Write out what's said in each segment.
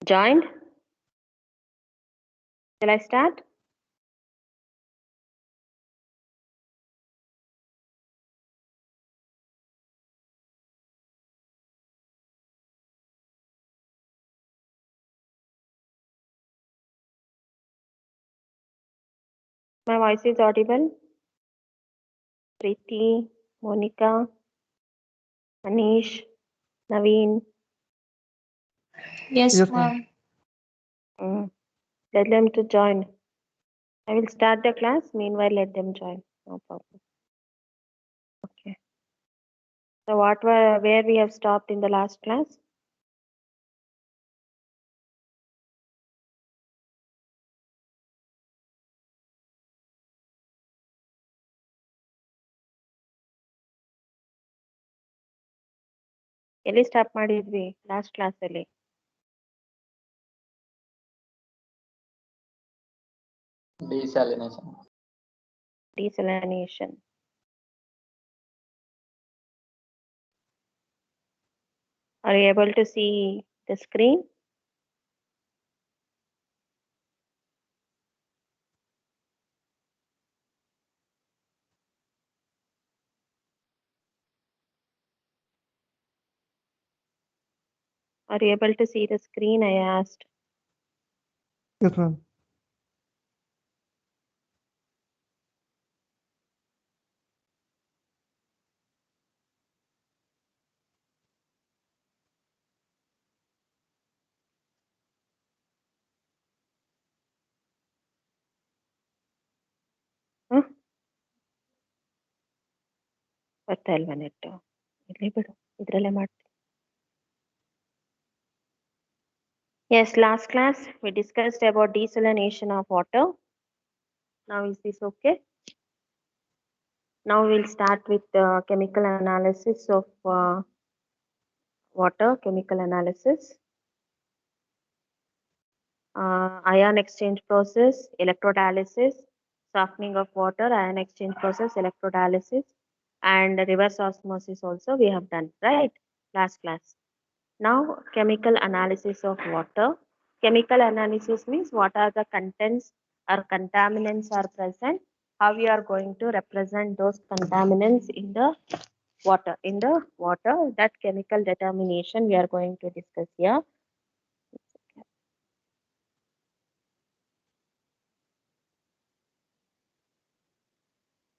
Joined? Shall I start? My voice is audible? Preeti, Monica, Anish, Naveen. Yes, Yes, ma'am. Let them to join. I will start the class. Meanwhile, let them join. No problem. Okay. So where we have stopped in the last class? ಎಲ್ಲಿ stop ಮಾಡಿದ್ವಿ last class ಅಲ್ಲಿ? desalination. Desalination. Are you able to see the screen? Are you able to see the screen? I asked. Yes, ma'am. ಬರ್ತಾ ಇಲ್ವಾ net? ಇರ್ಲಿ ಬಿಡು, ಇದ್ರಲ್ಲೇ ಮಾಡ್ತೀನಿ. Yes, last class we discussed about desalination of water. Now is this okay? Now we'll start with the chemical analysis of water, chemical analysis. Ion exchange process, electrolysis, softening of water, ion exchange process, electrolysis, and reverse osmosis also we have done, right? Last class. Now, chemical analysis of water. Chemical analysis means what are the contents or contaminants are present, how we are going to represent those contaminants in the water. That chemical determination we are going to discuss here.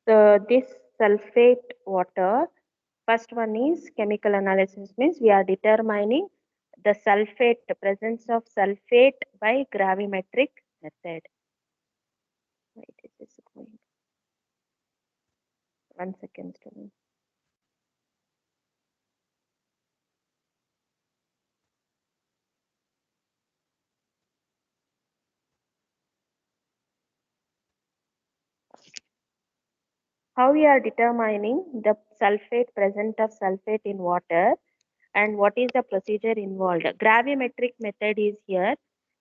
So this sulfate water, first one is chemical analysis means we are determining the sulfate, the presence of sulfate by gravimetric method. Wait, it is going. 1 second, student. How we are determining the sulfate, present of sulfate in water, and what is the procedure involved? Gravimetric method is here.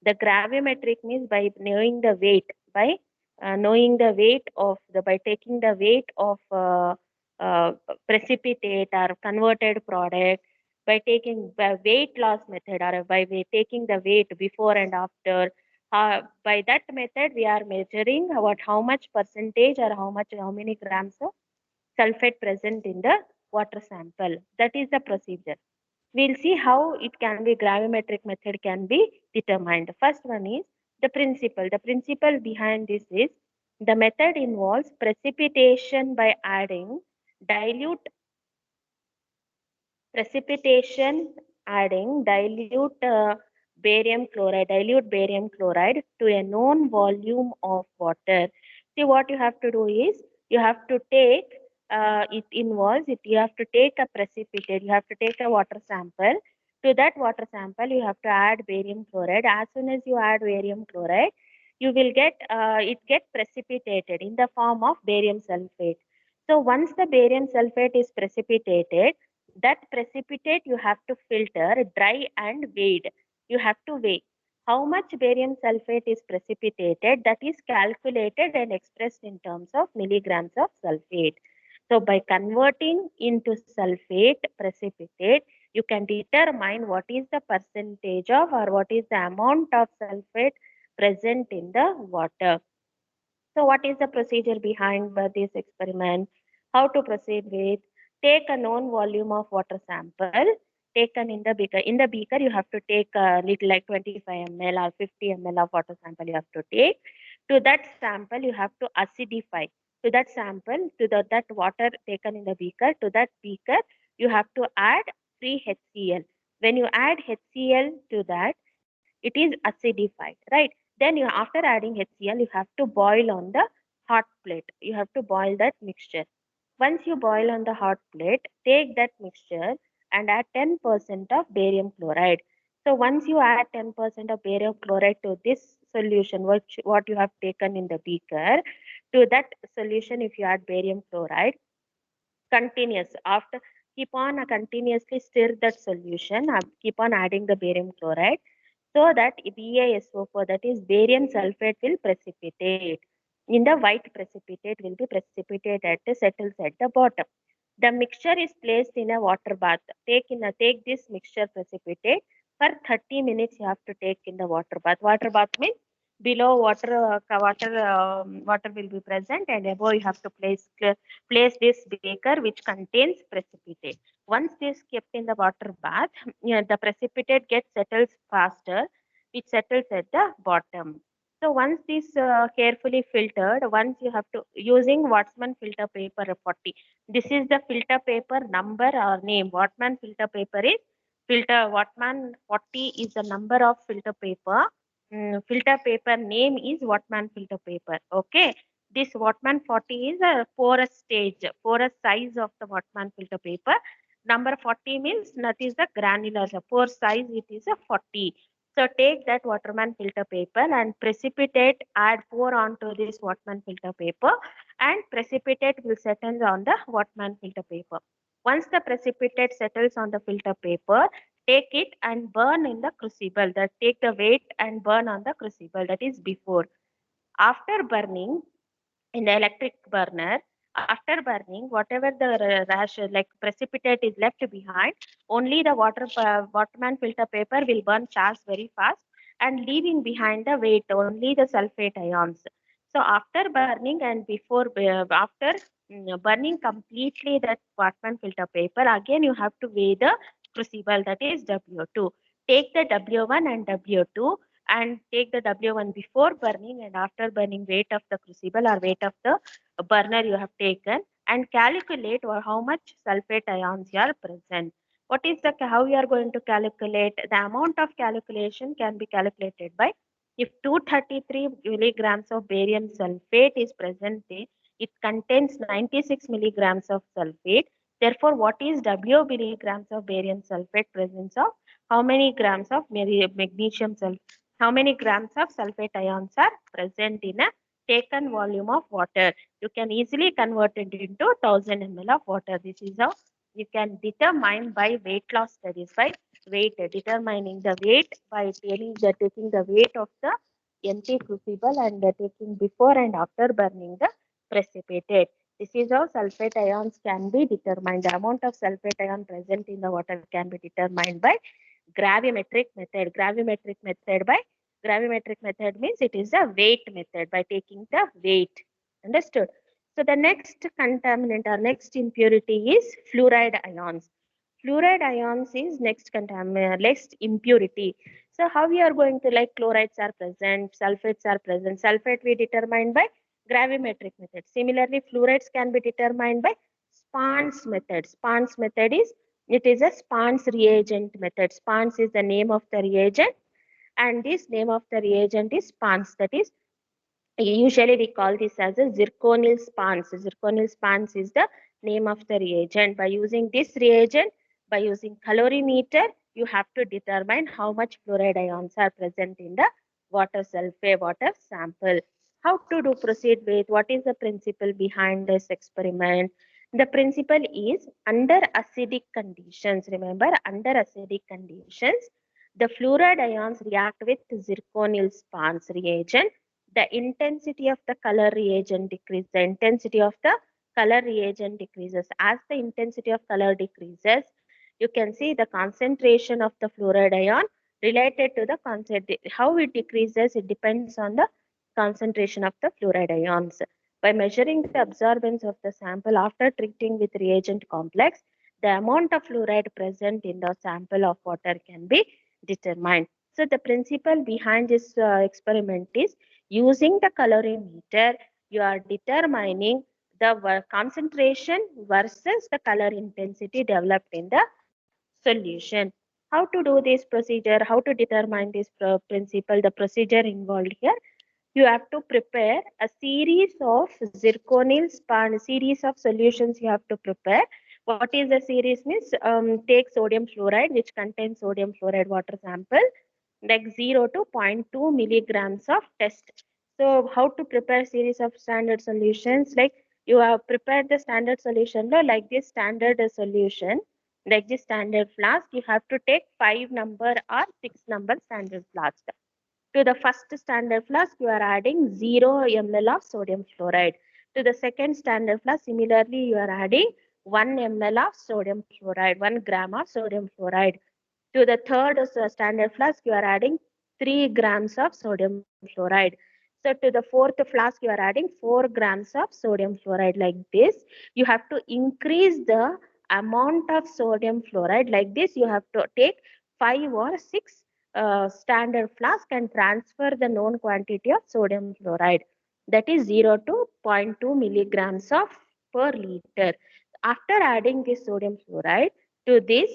The gravimetric means by knowing the weight, by knowing the weight of by taking the weight of uh, precipitate or converted product, by taking weight loss method or by taking the weight before and after. By that method, we are measuring how much percentage or how many grams of sulfate present in the water sample. That is the procedure. We'll see how it can be gravimetric method can be determined. First one is the principle. The principle behind this is the method involves precipitation by adding dilute dilute barium chloride to a known volume of water. See, what you have to do is you have to take you have to take a precipitate, you have to take a water sample. To that water sample, you have to add barium chloride. As soon as you add barium chloride, you will get it get precipitated in the form of barium sulfate. So once the barium sulfate is precipitated, that precipitate you have to filter, dry and weighed. You have to weigh how much barium sulfate is precipitated. That is calculated and expressed in terms of milligrams of sulfate. So by converting into sulfate precipitate, you can determine what is the percentage of or what is the amount of sulfate present in the water. So what is the procedure behind this experiment? How to proceed with? Take a known volume of water sample taken in the beaker. In the beaker, you have to take a little like 25 ml or 50 ml of water sample you have to take. To that sample, you have to acidify. To that sample, to that water taken in the beaker, to that beaker, you have to add free HCl. When you add HCl to that, it is acidified, right? Then you, after adding HCl, you have to boil on the hot plate. You have to boil that mixture. Once you boil on the hot plate, take that mixture and add 10% of barium chloride. So once you add 10% of barium chloride to this solution, what you have taken in the beaker, to that solution, if you add barium chloride, continuous after keep on continuously stir that solution, keep on adding the barium chloride so that BaSO4, that is barium sulfate, will precipitate. In the white precipitate will be precipitated, settles at the bottom. The mixture is placed in a water bath. Take this mixture precipitate for 30 minutes. You have to take in the water bath. Water bath means below water will be present, and above you have to place this beaker which contains precipitate. Once this kept in the water bath, the precipitate gets settles faster, which settles at the bottom. So once this carefully filtered, once you have to using Watsman filter paper 40. This is the filter paper number or name. Wattman filter paper is Wattman 40 is the number of filter paper. Filter paper name is Wattman filter paper. Okay. This Wattman 40 is a porous stage, porous size of the Wattman filter paper. Number 40 means that is the granular, the pore size, it is a 40. So take that Waterman filter paper and precipitate, pour onto this Wattman filter paper, and precipitate will settle on the Wattman filter paper. Once the precipitate settles on the filter paper, take it and burn in the crucible. That take the weight and burn on the crucible. That is before. After burning, in the electric burner, after burning, whatever the rash like precipitate is left behind, only the Waterman filter paper will burn fast, very fast, and leaving behind the weight, only the sulfate ions. So after burning and after burning completely that Waterman filter paper, again you have to weigh the crucible, that is W2. Take the W1 and W2 and take the W1 before burning and after burning, weight of the crucible or weight of the burner you have taken, and calculate how much sulfate ions are present. What is the how you are going to calculate? The amount of calculation can be calculated by, if 233 milligrams of barium sulfate is present, it contains 96 milligrams of sulfate. Therefore, what is W milligrams of barium sulfate presence of how many grams of magnesium sulfate? How many grams of sulfate ions are present in a taken volume of water? You can easily convert it into 1000 ml of water. This is how you can determine by weight loss studies, by weight, determining the weight by taking the weight of the empty crucible and taking before and after burning the precipitate. This is how sulfate ions can be determined. The amount of sulfate ion present in the water can be determined by gravimetric method. Gravimetric method means it is a weight method by taking the weight. Understood? So the next contaminant or next impurity is fluoride ions. Fluoride ions is next contaminant, next impurity. So how we are going to, like, chlorides are present, sulfates are present. Sulfate we determine by gravimetric method. Similarly, fluorides can be determined by Spann's method. Spann's method is, it is a Spann's reagent method. Spann's is the name of the reagent, and this name of the reagent is Spann's. That is, usually we call this as a zirconyl Spann's. Zirconyl Spann's is the name of the reagent. By using this reagent, by using calorimeter, you have to determine how much fluoride ions are present in the water sample. How to do proceed with? What is the principle behind this experiment? The principle is, under acidic conditions, remember, under acidic conditions, the fluoride ions react with zirconyl Spann's reagent. The intensity of the color reagent decreases. The intensity of the color reagent decreases. As the intensity of color decreases, you can see the concentration of the fluoride ion related to the how it decreases, it depends on the concentration of the fluoride ions. By measuring the absorbance of the sample after treating with reagent complex, the amount of fluoride present in the sample of water can be determined. So the principle behind this experiment is using the colorimeter, you are determining the concentration versus the color intensity developed in the solution. How to do this procedure, how to determine this principle, the procedure involved here, you have to prepare a series of zirconyl span, series of solutions you have to prepare. What is the series means? Take sodium fluoride, which contains sodium fluoride water sample, like 0 to zero point 0.2 milligrams of test. So how to prepare series of standard solutions? Like you have prepared the standard solution, no, like this standard solution, like this standard flask, you have to take 5 number or 6 number standard flask. To the first standard flask, you are adding 0 ml of sodium fluoride. To the second standard flask, similarly, you are adding 1 ml of sodium fluoride, 1 gram of sodium fluoride. To the third standard flask, you are adding 3 grams of sodium fluoride. So to the fourth flask, you are adding 4 grams of sodium fluoride. Like this, you have to increase the amount of sodium fluoride. Like this, you have to take 5 or 6 standard flask and transfer the known quantity of sodium fluoride. That is 0 to zero point 0.2 milligrams of per liter. After adding this sodium fluoride to this,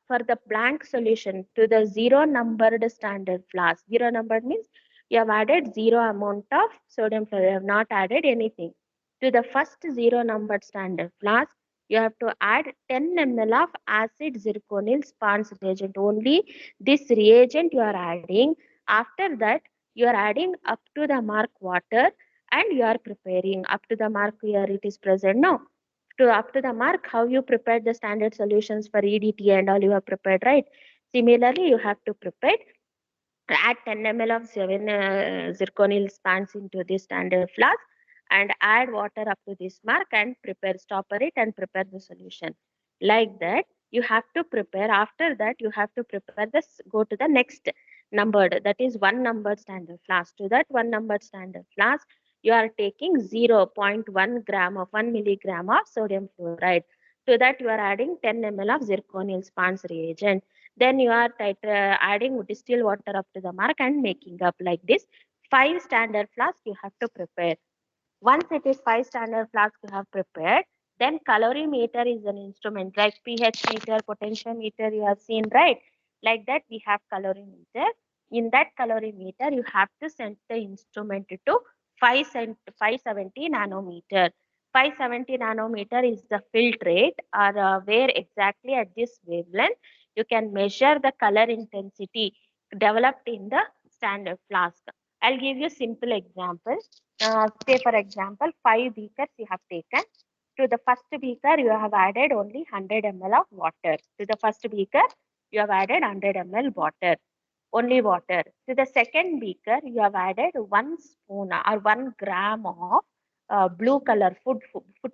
for the blank solution to the 0 numbered standard flask. 0 numbered means you have added 0 amount of sodium fluoride, you have not added anything. To the first 0 numbered standard flask, you have to add 10 ml of acid zirconyl Spans reagent. Only this reagent you are adding. After that, you are adding up to the mark water and you are preparing up to the mark here it is present. No, to up to the mark how you prepared the standard solutions for EDT and all you have prepared, right? Similarly, you have to prepare, add 10 ml of 7 zirconyl Spans into this standard flask and add water up to this mark and prepare, stopper it and prepare the solution. Like that, you have to prepare. After that, you have to prepare this, go to the next numbered, that is 1 numbered standard flask. To that 1 numbered standard flask, you are taking 0 0.1 gram of 1 milligram of sodium fluoride. To that, you are adding 10 ml of zirconyl Spans reagent. Then you are adding distilled water up to the mark and making up like this. 5 standard flask you have to prepare. Once it is 5 standard flask you have prepared, then calorimeter is an instrument like pH meter, potentiometer you have seen, right? Like that we have calorimeter. In that calorimeter you have to set the instrument to 570 nanometer. 570 nanometer is the filtrate or where exactly at this wavelength you can measure the color intensity developed in the standard flask. I'll give you simple example. Say for example, 5 beakers you have taken. To the first beaker, you have added only 100 ml of water. To the first beaker, you have added 100 ml water, only water. To the second beaker, you have added 1 spoon or 1 gram of blue color food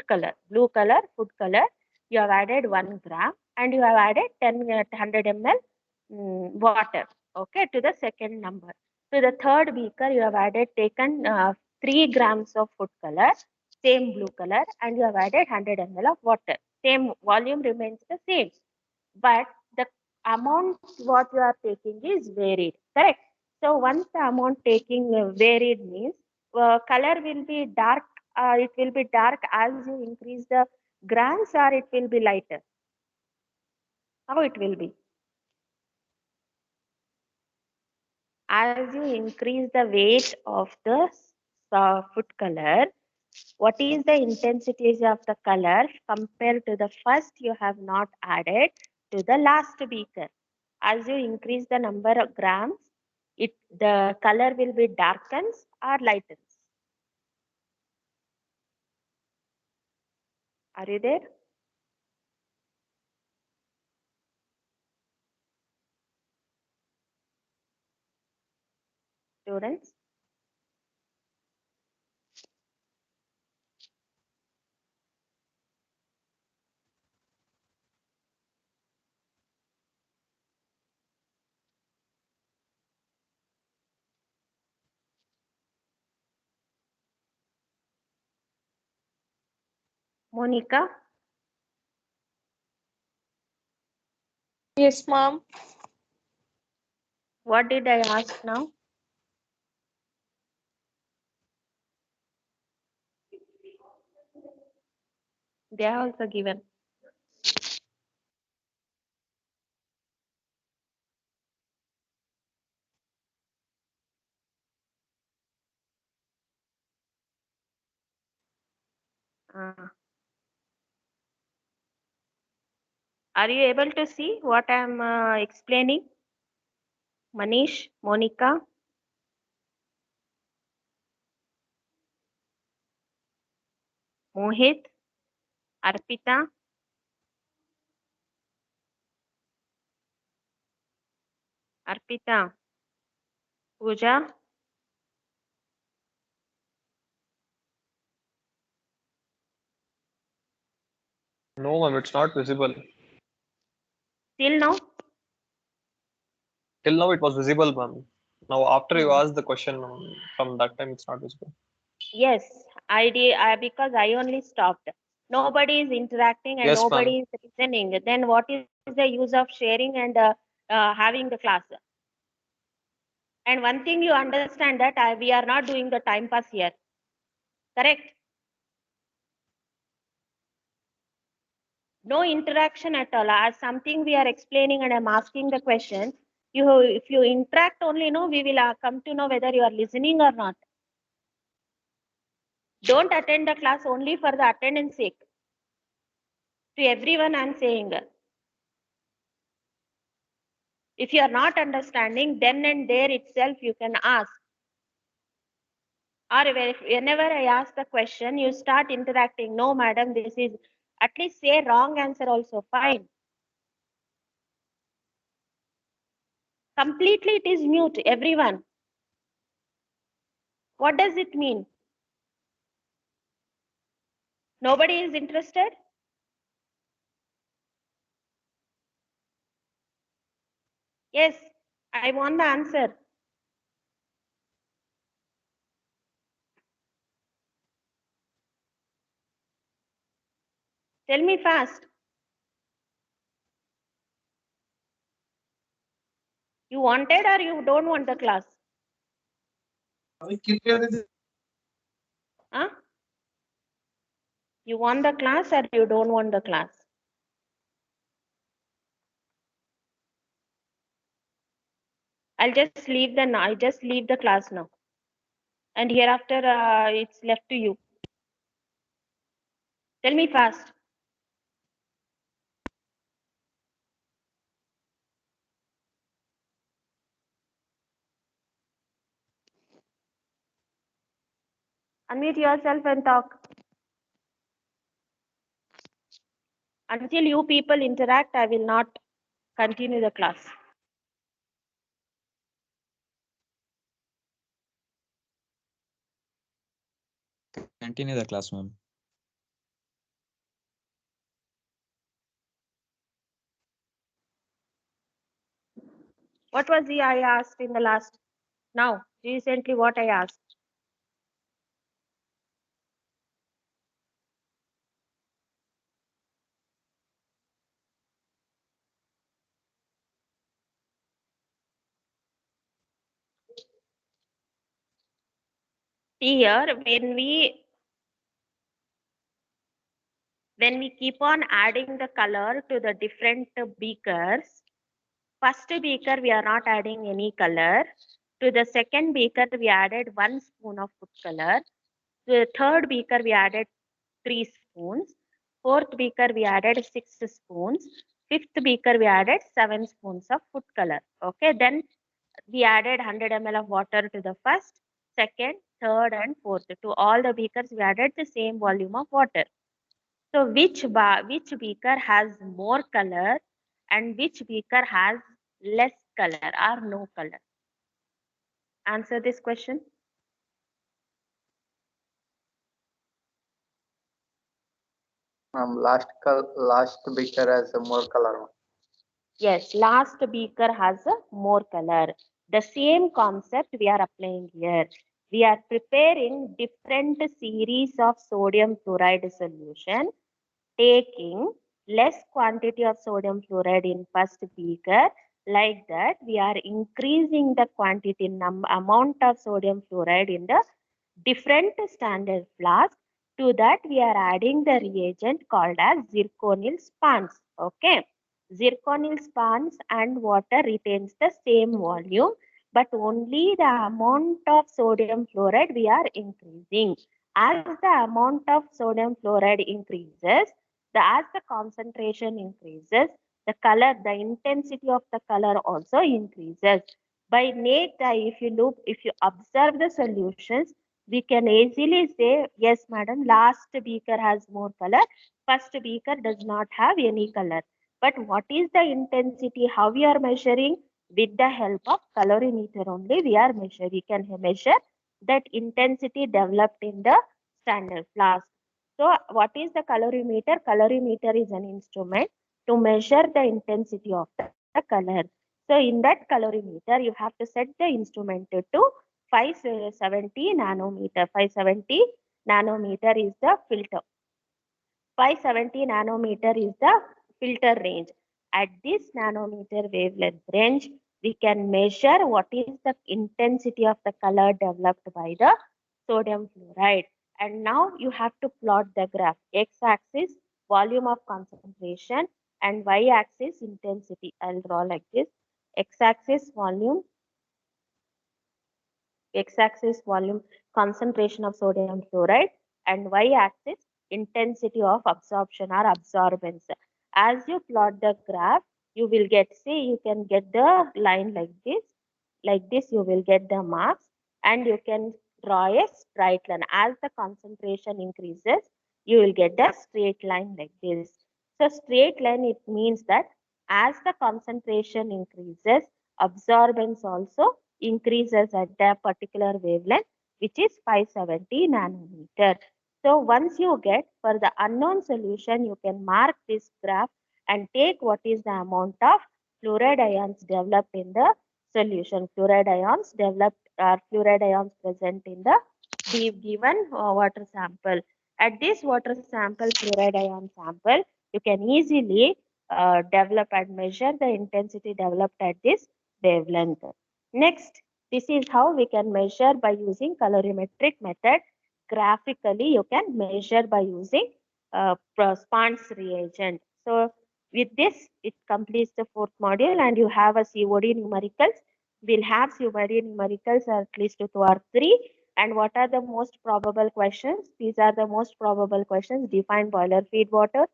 color, blue color food color. You have added 1 gram and you have added 100 ml water. Okay, to the second number. To the third beaker, you have added taken 3 grams of food color, same blue color, and you have added 100 ml of water. Same volume remains the same, but the amount what you are taking is varied, correct? So once the amount taking varied means color will be dark, it will be dark as you increase the grams, or it will be lighter. How it will be? As you increase the weight of the food color, what is the intensity of the color compared to the first you have not added to the last beaker? As you increase the number of grams, the color will be darkens or lightens. Are you there? Students? Monica? Yes, ma'am. What did I ask now? They are also given. Are you able to see what I am explaining? Manish, Monica? Mohit? Arpita? Arpita? Pooja? No, ma'am, it's not visible. Till now? Till now it was visible, ma'am. Now after you Hmm. asked the question, from that time it's not visible. Yes, I did because I only stopped. Nobody is interacting and Yes, ma'am. nobody is listening. Then what is the use of sharing and having the class? And one thing you understand that we are not doing the time pass here. Correct? No interaction at all. As something we are explaining and I'm asking the question, if you interact only, no, we will come to know whether you are listening or not. Don't attend the class only for the attendance sake. To everyone I'm saying. If you are not understanding, then and there itself you can ask. Or whenever I ask the question, you start interacting. No, madam, this is, at least say wrong answer also, fine. Completely it is mute, everyone. What does it mean? Nobody is interested? Yes, I want the answer. Tell me fast. You wanted or you don't want the class? Huh? You want the class or you don't want the class? I just leave the class now. And hereafter it's left to you. Tell me fast. Unmute yourself and talk. Until you people interact, I will not continue the class. Continue the class, ma'am. What was the I asked in the last? Now, recently what I asked? See here, when we keep on adding the color to the different beakers, first beaker we are not adding any color. To the second beaker we added 1 spoon of food color. To the third beaker we added 3 spoons. Fourth beaker we added 6 spoons. Fifth beaker we added 7 spoons of food color. Okay, then we added 100 ml of water to the first, second, third and fourth. To all the beakers we added the same volume of water. So which beaker has more color and which beaker has less color or no color? Answer this question. Last beaker has a more color. Yes, last beaker has a more color. The same concept we are applying here. We are preparing different series of sodium chloride solution. taking less quantity of sodium fluoride in first beaker. Like that, we are increasing the quantity amount of sodium fluoride in the different standard flask. To that, we are adding the reagent called as zirconyl spans. Okay, zirconyl spans and water retains the same volume, but only the amount of sodium fluoride we are increasing. As the amount of sodium fluoride increases, as the concentration increases, the color, the intensity of the color also increases. By naked eye, if you observe the solutions, we can easily say, yes, madam, last beaker has more color, first beaker does not have any color. But what is the intensity? How we are measuring? With the help of colorimeter only, we are measuring. We can measure that intensity developed in the standard flask. So, what is the colorimeter? Colorimeter is an instrument to measure the intensity of the color. So, in that colorimeter, you have to set the instrument to 570 nanometer. 570 nanometer is the filter. 570 nanometer is the filter range. At this nanometer wavelength range, we can measure what is the intensity of the color developed by the sodium fluoride. And now you have to plot the graph. X-axis, volume of concentration, and y-axis, intensity. I'll draw like this. X-axis, volume. X-axis, volume, concentration of sodium fluoride, and y-axis, intensity of absorption or absorbance. As you plot the graph, you will get, see, you can get the line like this. Like this, you will get the marks, and you can draw a straight line. As the concentration increases, you will get the straight line like this. So straight line, it means that as the concentration increases, absorbance also increases at a particular wavelength, which is 570 nanometer. So once you get for the unknown solution, you can mark this graph and take what is the amount of fluoride ions developed in the solution. Fluoride ions developed or fluoride ions present in the given water sample. At this water sample, fluoride ion sample, you can easily develop and measure the intensity developed at this wavelength. Next, this is how we can measure by using colorimetric method. Graphically, you can measure by using Spans reagent. So with this, it completes the fourth module, and you have a COD numericals. We'll have COD numericals at least 2 or 3. And what are the most probable questions? These are the most probable questions. Define boiler feed water.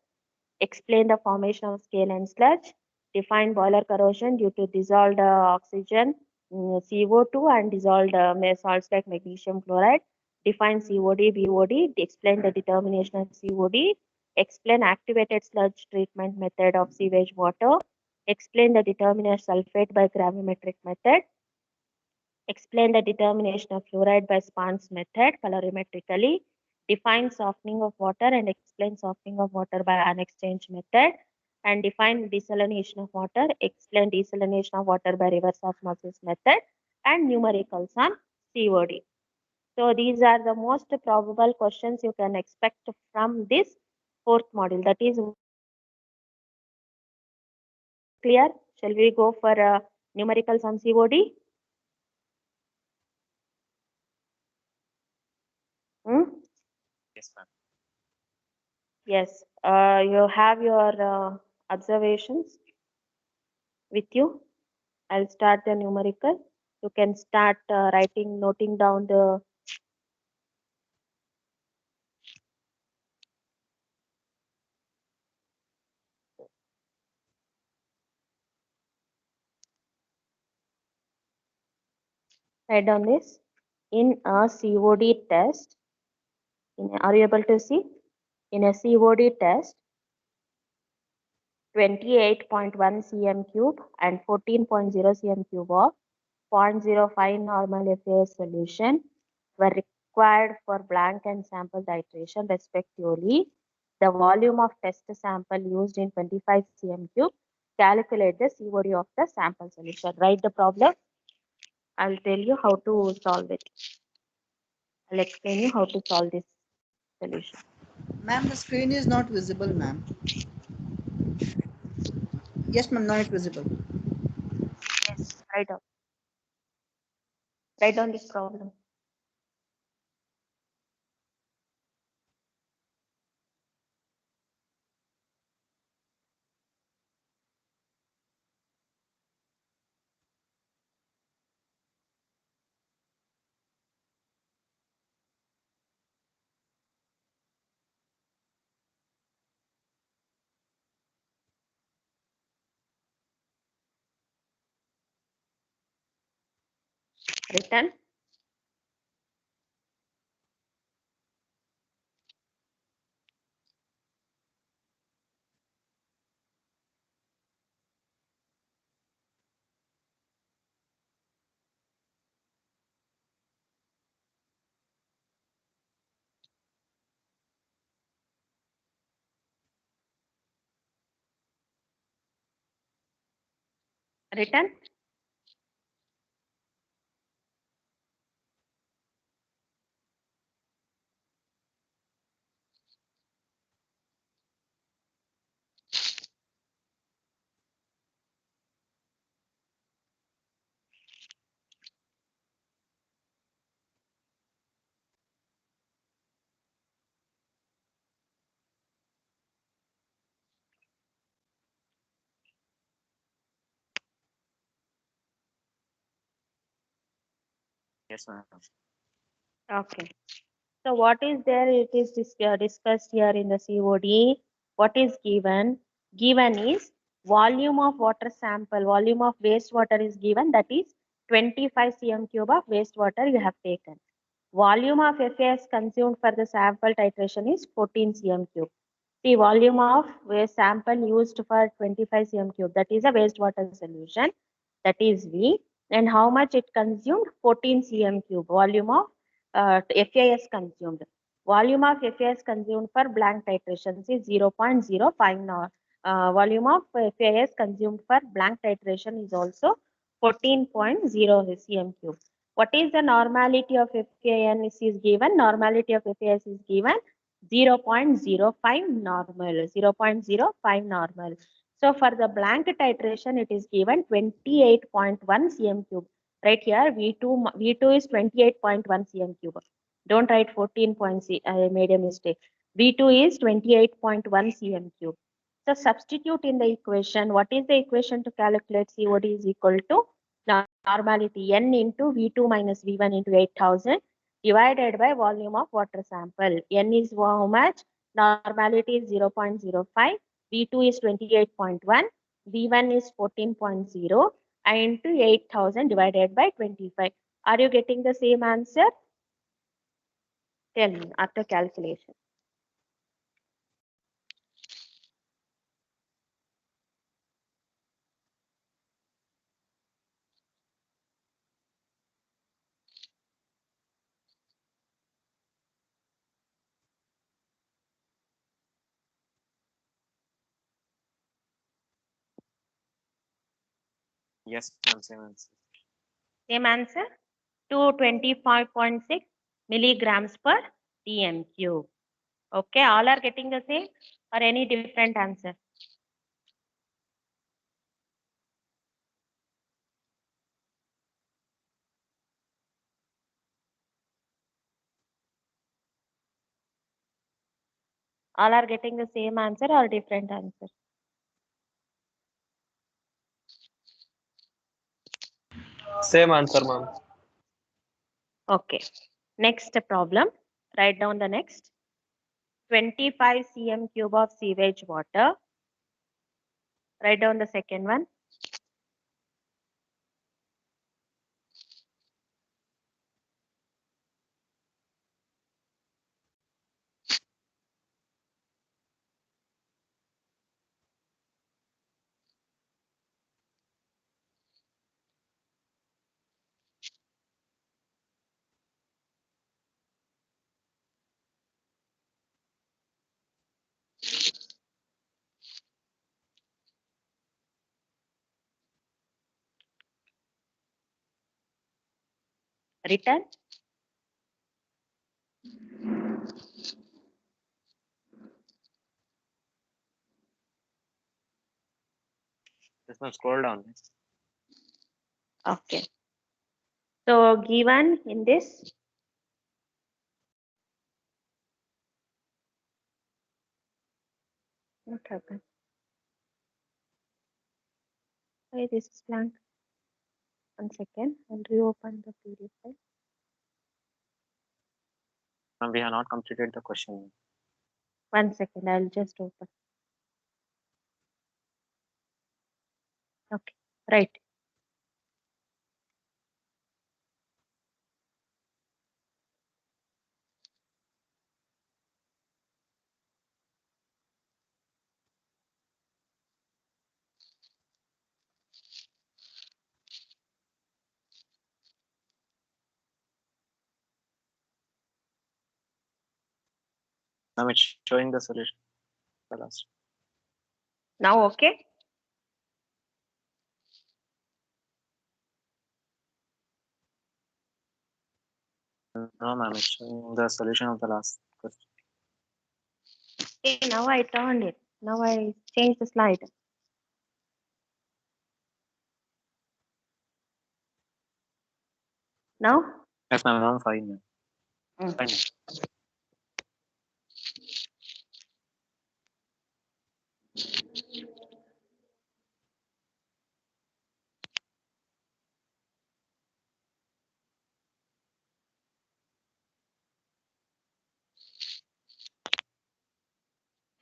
Explain the formation of scale and sludge. Define boiler corrosion due to dissolved oxygen, CO2, and dissolved salts like magnesium chloride. Define COD, BOD. Explain the determination of COD. Explain activated sludge treatment method of sewage water. Explain the determination of sulfate by gravimetric method. Explain the determination of fluoride by Spans method colorimetrically. Define softening of water and explain softening of water by ion exchange method. And define desalination of water. Explain desalination of water by reverse osmosis method. And numericals on COD. So these are the most probable questions you can expect from this fourth module. That is clear. Shall we go for numericals on COD? Yes, ma'am. Yes, you have your observations with you. I'll start the numerical. You can start noting down the write down this. In a COD test, are you able to see? In a COD test, 28.1 cm cube and 14.0 cm cube of 0.05 normal FAS solution were required for blank and sample titration respectively. The volume of test sample used in 25 cm cube. Calculate the COD of the sample solution. Write the problem. I'll tell you how to solve it. I'll explain you how to solve this solution. Ma'am, the screen is not visible, ma'am. Yes, ma'am, not visible. Yes, write down. Write down this problem. Written. Written. Yes, ma'am. Okay. So what is there? It is discussed here in the COD. What is given? Given is volume of water sample, volume of wastewater is given, that is 25 cm cube of wastewater you have taken. Volume of FAS consumed for the sample titration is 14 cm cube. The volume of waste sample used for 25 cm cube, that is a wastewater solution, that is V. And how much it consumed? 14 cm cube. Volume of FAS consumed. Volume of FAS consumed for blank titration is 0.05 now. Volume of FAS consumed for blank titration is also 14.0 cm cube. What is the normality of FAN is given? Normality of FAS is given 0.05 normal. 0.05 normal. So for the blank titration, it is given 28.1 cm cube. Right here, V2 is 28.1 cm cube. Don't write 14. I made a mistake. V2 is 28.1 cm cube. So substitute in the equation. What is the equation to calculate COD is equal to normality N into V2 minus V1 into 8000 divided by volume of water sample. N is how much? Normality is 0.05. V2 is 28.1. V1 is 14.0 into 8000 divided by 25. Are you getting the same answer? Tell me after calculation. Yes, ma'am. Same answer. Same answer? 225.6 milligrams per dm cube. Okay, all are getting the same or any different answer? All are getting the same answer or different answer? Same answer, ma'am. Okay. Next problem. Write down the next. 25 cm cube of sewage water. Write down the second one. Written. Yes, ma'am. Scroll down. Okay. So given in this, what happened? Why this is blank? 1 second, I'll reopen the PDF file. Ma'am, we have not completed the question. 1 second, I'll just open. Okay, right. Ma'am, it's showing the solution. The last. Now, okay. No, ma'am, it's showing the solution of the last question. Okay, now I turned it. Now I changed the slide. Now, Yes, ma'am. I'm fine. Ma'am. Mm. Fine.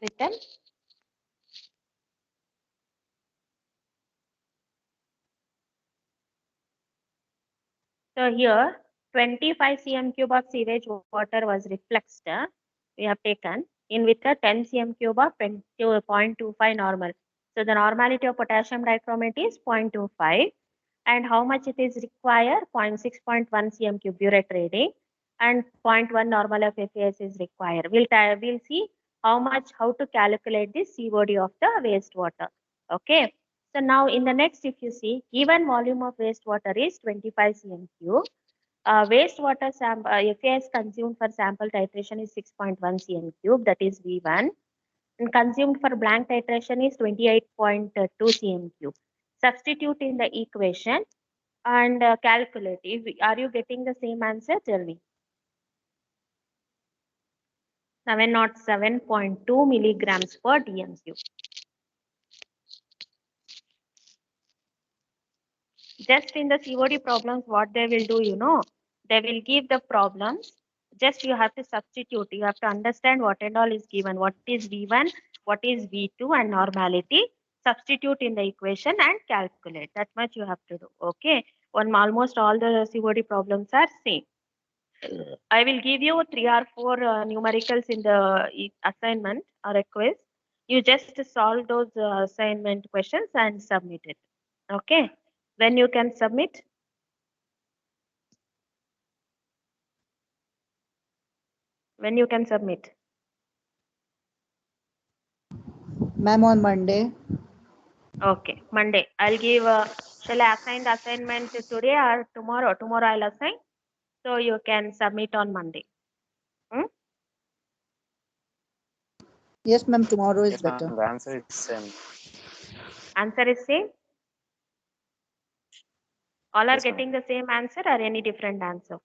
written. So here, 25 cm cube of sewage water was refluxed. We have taken in with a 10 cm cube of 0.25 normal. So the normality of potassium dichromate is 0.25. And how much it is required? 0.6.1 cm cube burette reading and 0.1 normal of FAS is required. We'll see how to calculate the COD of the wastewater. Okay. So now in the next, if you see, given volume of wastewater is 25 cm cube. Wastewater FAS consumed for sample titration is 6.1 cm cube, that is V1. And consumed for blank titration is 28.2 cm cube. Substitute in the equation and calculate. Are you getting the same answer? Tell me. 707.2 milligrams per dm cube. Just in the COD problems, what they will do, they will give the problems. Just you have to substitute. You have to understand what and all is given. What is V1, what is V2 and normality. Substitute in the equation and calculate. That much you have to do. Okay. Almost all the COD problems are same. I will give you 3 or 4 numericals in the assignment or a quiz. You just solve those assignment questions and submit it. Okay. When you can submit? When you can submit? Ma'am, on Monday. Okay, Monday. I'll give, shall I assign the assignment today or tomorrow? Tomorrow I'll assign. So you can submit on Monday. Yes, ma'am, tomorrow is Yes, ma'am. better. The answer is same. Answer is same? All are Yes, ma'am. getting the same answer or any different answer?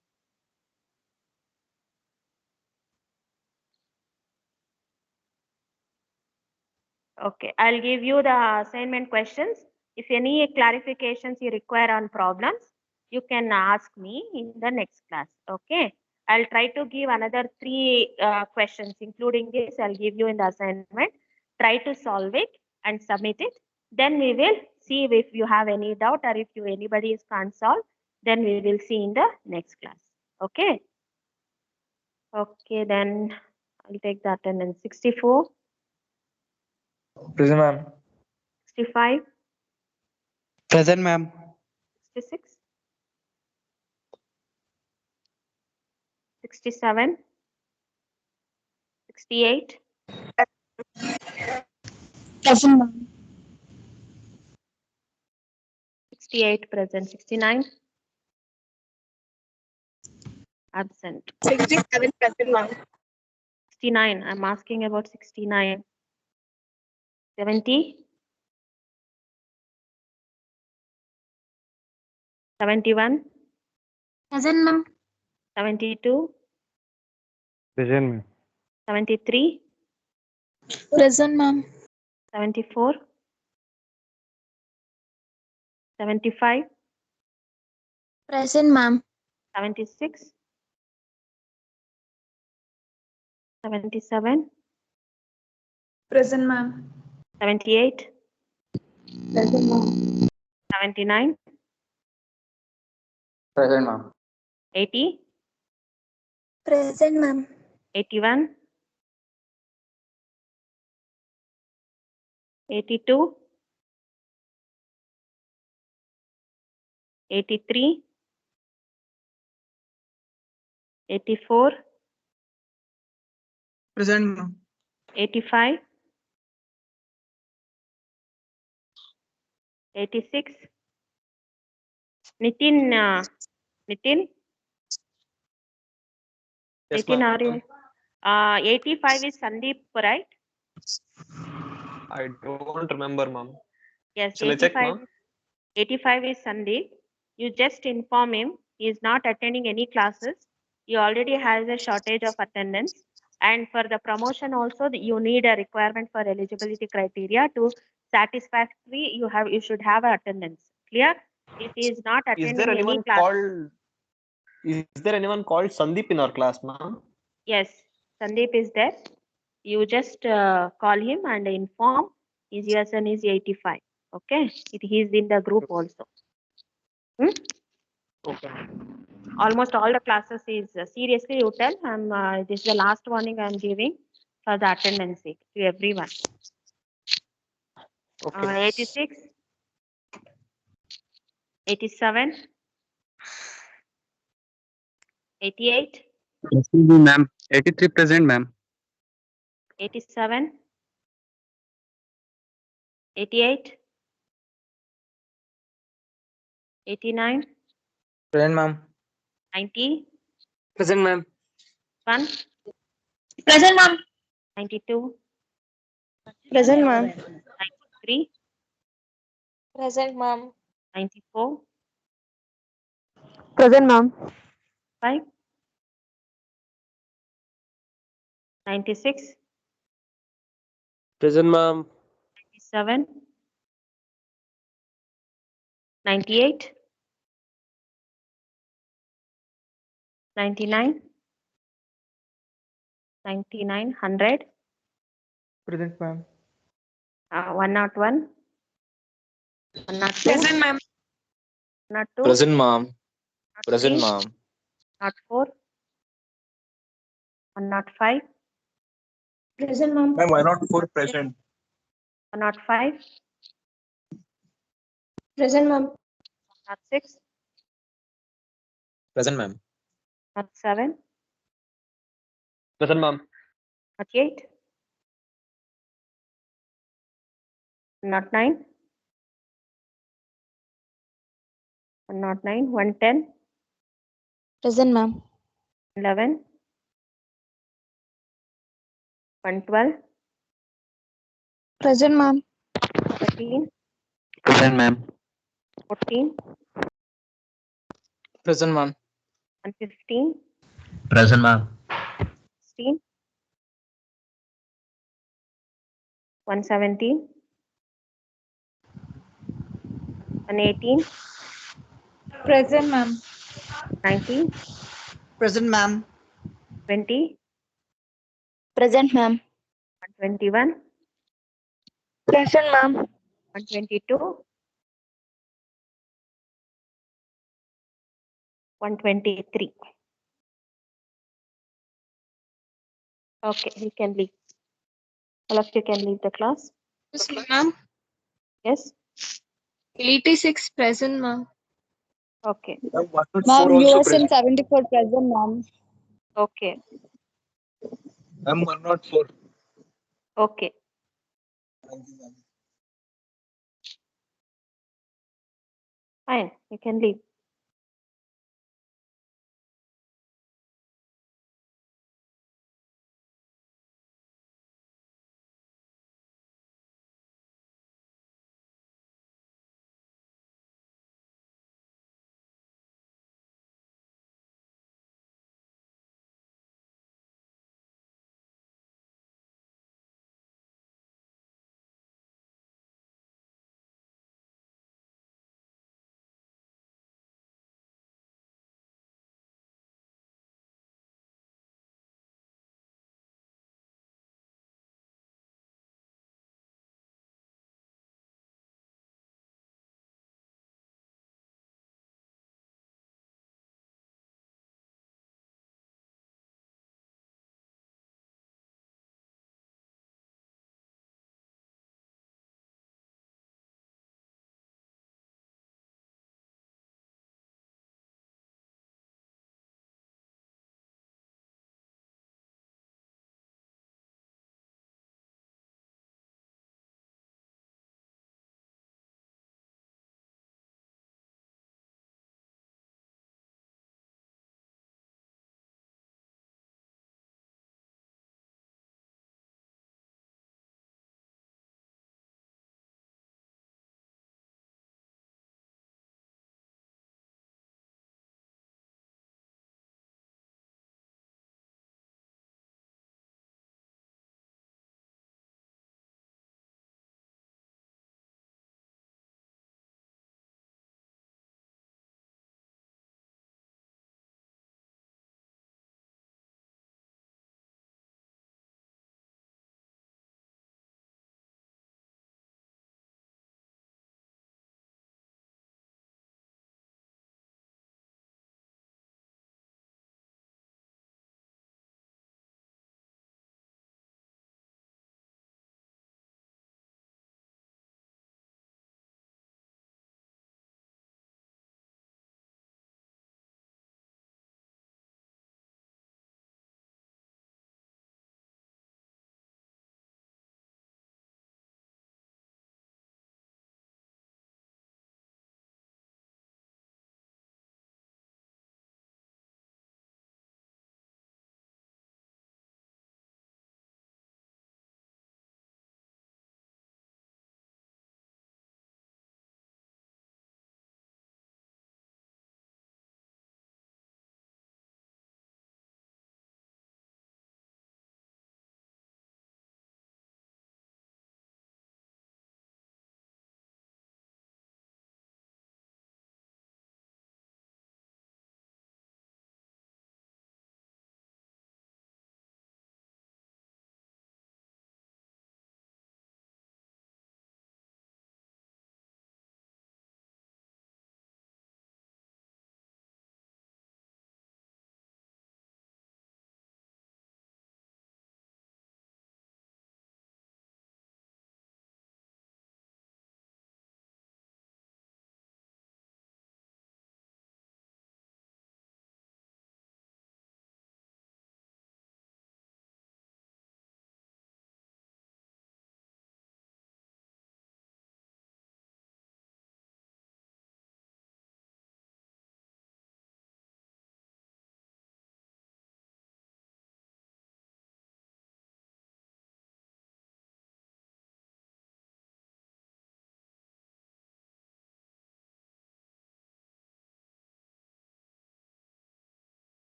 Okay, I'll give you the assignment questions. If any clarifications you require on problems, you can ask me in the next class. Okay, I'll try to give another 3 questions, including this. I'll give you in the assignment. Try to solve it and submit it. Then we will see if you have any doubt or if anybody is can't solve. Then we will see in the next class. Okay. Okay, then I'll take the attendance. 64, Present, ma'am. 65. Present, ma'am. 66, 67, 68, Present, ma'am. 68 present, 69 absent, 67 present, ma'am. 69. I'm asking about 69, 70, 71, Present, ma'am. 72, Present, ma'am. 73, Present, ma'am. 74, 75, Present, ma'am. 76, 77, Present, ma'am. 78, Present, ma'am. 79, Present, ma'am. 80, Present, ma'am. 81, 82, 83, 84, Present, ma'am. 85, 86. Nitin, Nitin, Yes, Nitin, ma'am. are you? 85 is Sandeep, right? I don't remember, ma'am. Yes, Shall I check, 85. ma'am? 85 is Sandeep. You just inform him he is not attending any classes. He already has a shortage of attendance. And for the promotion also, you need a requirement for eligibility criteria to satisfactory. You should have a attendance. Clear? If he is not Is there attending any anyone class, called? Is there anyone called Sandeep in our class, ma'am? yes, Sandeep is there. You just call him and inform his USN is 85. Okay, he is in the group also. Hmm? Okay. Almost all the classes is seriously you tell. This is the last warning I am giving for the attendance to everyone. Okay. 86, 87, 88, Present, ma'am. 83 present, ma'am. 87, 88, 89, Present, ma'am. 90, Present, ma'am. 1, Present, ma'am. 92, Present, ma'am. 93, Present, ma'am. 94, Present, ma'am. 5, 96, Present, ma'am. 97, 98, 99, 99, 100, Present, ma'am. 101, 102, Present, ma'am. 102, Present, ma'am. 103, Present, ma'am. 104, 105, Present, ma'am. Ma'am, why not 4 present? 105, Present, ma'am. 106, Present, ma'am. 107, Present, ma'am. 108, 109, 109, 110, Present, ma'am. 11, 112, Present, ma'am. 13, Present, ma'am. 14, Present, ma'am. 115, Present, ma'am. 16, 117, 118, Present, ma'am. 19, Present, ma'am. 20, Present, ma'am. 121, Present, ma'am. 122, 123. Okay, you can leave. All of you can leave the class. Yes, ma'am. Yes. 86 present, ma'am. Okay. Ma'am, 104 Ma'am, also US in present. 74 present, ma'am. Okay. Ma'am, 104. Okay. Thank you, ma'am. Fine. You can leave.